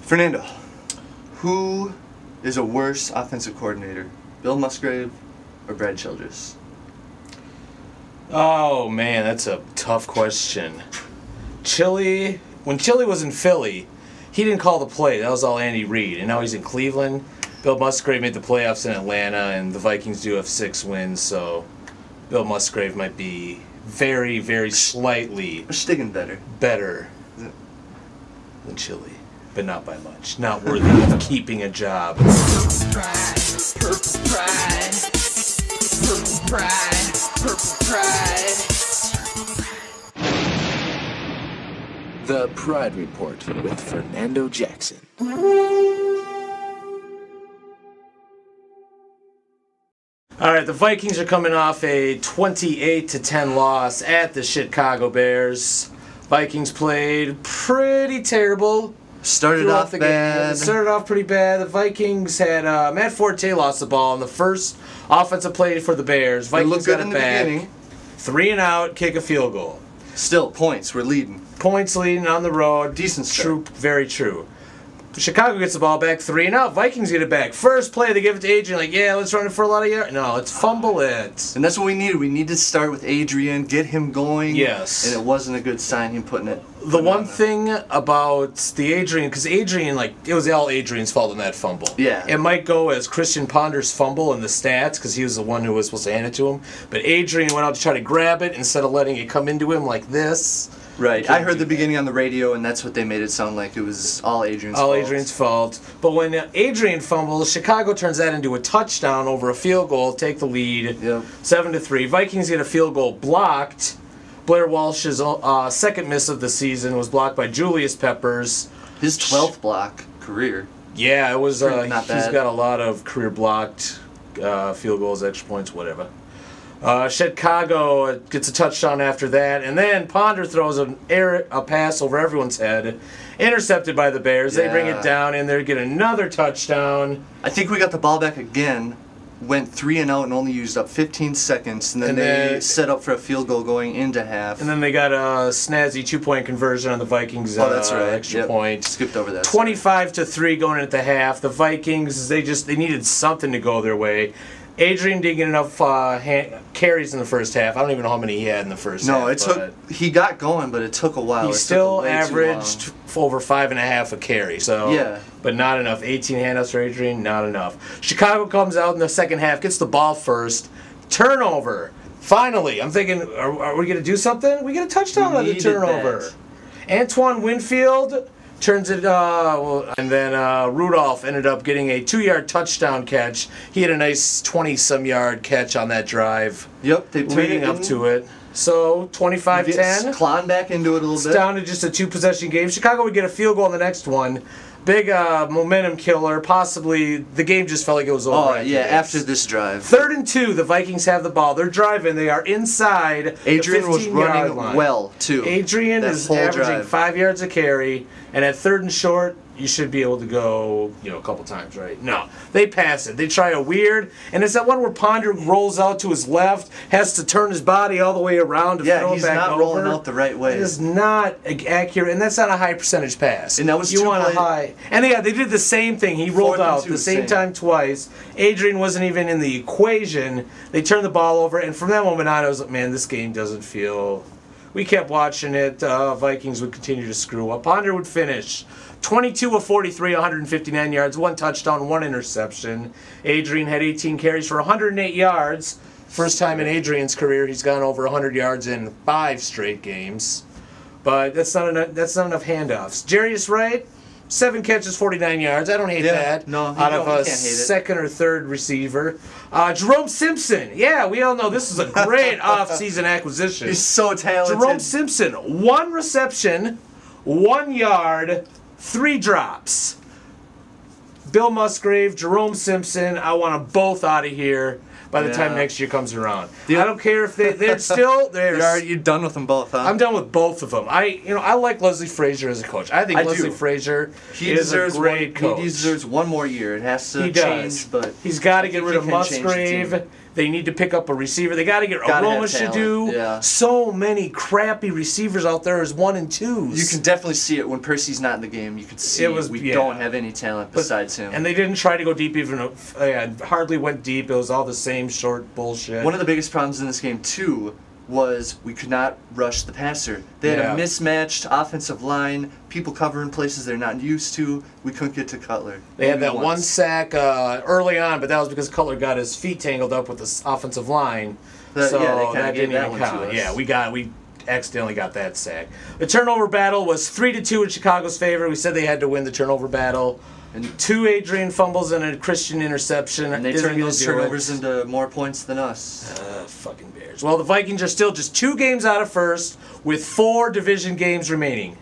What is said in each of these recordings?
Fernando, who is a worse offensive coordinator, Bill Musgrave or Brad Childress? Oh man, that's a tough question. When Chili was in Philly, he didn't call the play. That was all Andy Reid. And now he's in Cleveland. Bill Musgrave made the playoffs in Atlanta, and the Vikings do have 6 wins, so Bill Musgrave might be very, very slightly better than Chili, but not by much. Not worthy of keeping a job. Purple pride, purple pride, purple pride, purple pride. The Pride Report with Fernando Jackson. All right, the Vikings are coming off a 28-10 loss at the Chicago Bears. Vikings played pretty terrible. Started off bad. It started off pretty bad. The Vikings had Matt Forte lost the ball on the first offensive play for the Bears. Vikings looked good got in it the back. beginning. 3 and out, kick a field goal. Still, points. We're leading. Points leading on the road. Decent start. True, very true. Chicago gets the ball back, 3 and out. Vikings get it back. First play, they give it to Adrian. Like, yeah, let's run it for a lot of yards. No, let's fumble it. And that's what we needed. We need to start with Adrian, get him going. Yes. And it wasn't a good sign, him putting it. The one thing about the Adrian, because Adrian, it was all Adrian's fault in that fumble. Yeah. It might go as Christian Ponder's fumble in the stats, because he was the one who was supposed to hand it to him. But Adrian went out to try to grab it instead of letting it come into him like this. Right. I heard the beginning on the radio, and that's what they made it sound like. It was all Adrian's fault. All Adrian's fault. But when Adrian fumbles, Chicago turns that into a touchdown over a field goal, take the lead, Yep. 7-3. Vikings get a field goal blocked. Blair Walsh's second miss of the season was blocked by Julius Peppers. His 12th block career. Yeah, it was. Not bad. He's got a lot of career blocked field goals, extra points, whatever. Chicago gets a touchdown after that, and then Ponder throws a pass over everyone's head, intercepted by the Bears. Yeah. They bring it down, and they get another touchdown. I think we got the ball back again, went 3 and out, and only used up 15 seconds, and then they set up for a field goal going into half. And then they got a snazzy 2-point conversion on the Vikings. That's right. Extra point. Skipped over that. 25-3 going into half. The Vikings, they needed something to go their way. Adrian didn't get enough carries in the first half. I don't even know how many he had in the first half. No, he got going, but it took a while. He still averaged over 5.5 a carry. So, yeah. But not enough. 18 handouts for Adrian, not enough. Chicago comes out in the second half, gets the ball first. Turnover. Finally, I'm thinking, are we going to do something? We get a touchdown on the turnover. Antoine Winfield turns it, and then Rudolph ended up getting a 2-yard touchdown catch. He had a nice 20-some-yard catch on that drive. Yep, they leading up to it. So 25-10. Clawing back into it a little bit. It's down to just a 2-possession game. Chicago would get a field goal on the next one. Big momentum killer. Possibly the game just felt like it was over. Oh, yeah, after this drive. 3rd and 2, the Vikings have the ball. They're driving. They are inside Adrian the 15-yard was running line. well, too. Adrian is averaging 5 yards a carry, and at 3rd and short, you should be able to go, a couple times, right? No. They pass it. They try a weird, and it's that one where Ponder rolls out to his left, has to turn his body all the way around to throw it back over. Yeah, he's not rolling out the right way. It is not accurate, and that's not a high percentage pass. And that was you want a high. And yeah, they did the same thing. He rolled out the same time twice. Adrian wasn't even in the equation. They turned the ball over, and from that moment on, I was like, man, this game doesn't feel... We kept watching it. Vikings would continue to screw up. Ponder would finish 22 of 43, 159 yards, 1 touchdown, 1 interception. Adrian had 18 carries for 108 yards. First time in Adrian's career he's gone over 100 yards in 5 straight games. But that's not enough handoffs. Jarius Wright, 7 catches, 49 yards. I don't hate that. No, out of a second or third receiver. Jerome Simpson. Yeah, we all know this is a great off-season acquisition. He's so talented. Jerome Simpson, 1 reception, 1 yard, 3 drops. Bill Musgrave, Jerome Simpson, I want them both out of here by the time next year comes around. I don't care if they're still there. You're done with them both, huh? I'm done with both of them. I like Leslie Frazier as a coach. I think Leslie Frazier is a great coach. He deserves one more year. It has to change, but he's got to get rid of Musgrave. They need to pick up a receiver. They got to get Aroma Shadu. Yeah. So many crappy receivers out there as 1 and 2s. You can definitely see it when Percy's not in the game. You can see we don't have any talent besides him. And they didn't try to go deep even. Hardly went deep. It was all the same short bullshit. One of the biggest problems in this game, too, was we could not rush the passer. They had a mismatched offensive line, people covering places they're not used to. We couldn't get to Cutler. They had that one sack early on, but that was because Cutler got his feet tangled up with the offensive line. So that didn't even count. Yeah, we accidentally got that sack. The turnover battle was 3-2 in Chicago's favor. We said they had to win the turnover battle. And 2 Adrian fumbles and a Christian interception. And they turned those turnovers into more points than us. Fucking Bears. Well, the Vikings are still just 2 games out of first with 4 division games remaining.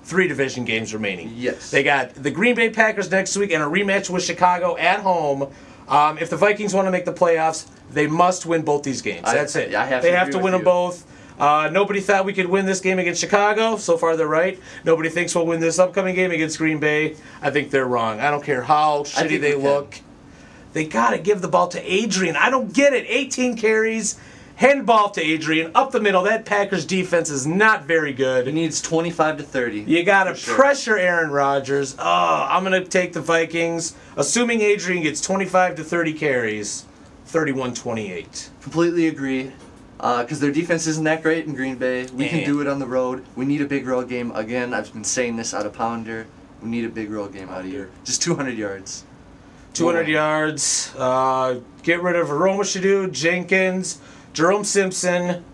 3 division games remaining. Yes. They got the Green Bay Packers next week and a rematch with Chicago at home. If the Vikings want to make the playoffs, they must win both these games. That's it. They have to win them both. Nobody thought we could win this game against Chicago. So far, they're right. Nobody thinks we'll win this upcoming game against Green Bay. I think they're wrong. I don't care how shitty they look. They got to give the ball to Adrian. I don't get it. 18 carries. Hand ball to Adrian. Up the middle. That Packers defense is not very good. He needs 25 to 30. You got to pressure Aaron Rodgers. Oh, I'm going to take the Vikings. Assuming Adrian gets 25 to 30 carries. 31-28. Completely agree. Because their defense isn't that great in Green Bay. We can do it on the road. We need a big road game. Again, I've been saying this out of Pounder. We need a big road game out of here. Just 200 yards. 200 yards. Get rid of Aroma Shadu, Jenkins, Jerome Simpson.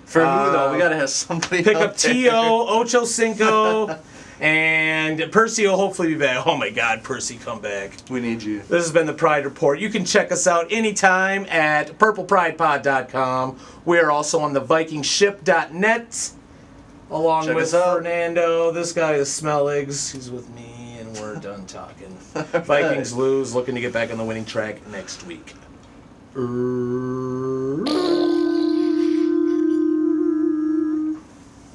For who, though? We got to have somebody pick up T.O., Ocho Cinco, and Percy will hopefully be back. Oh, my God, Percy, come back. We need you. This has been the Pride Report. You can check us out anytime at purplepridepod.com. We are also on the vikingship.net, along with Fernando. This guy is Smelligs. He's with me, and we're done talking. Vikings lose, looking to get back on the winning track next week.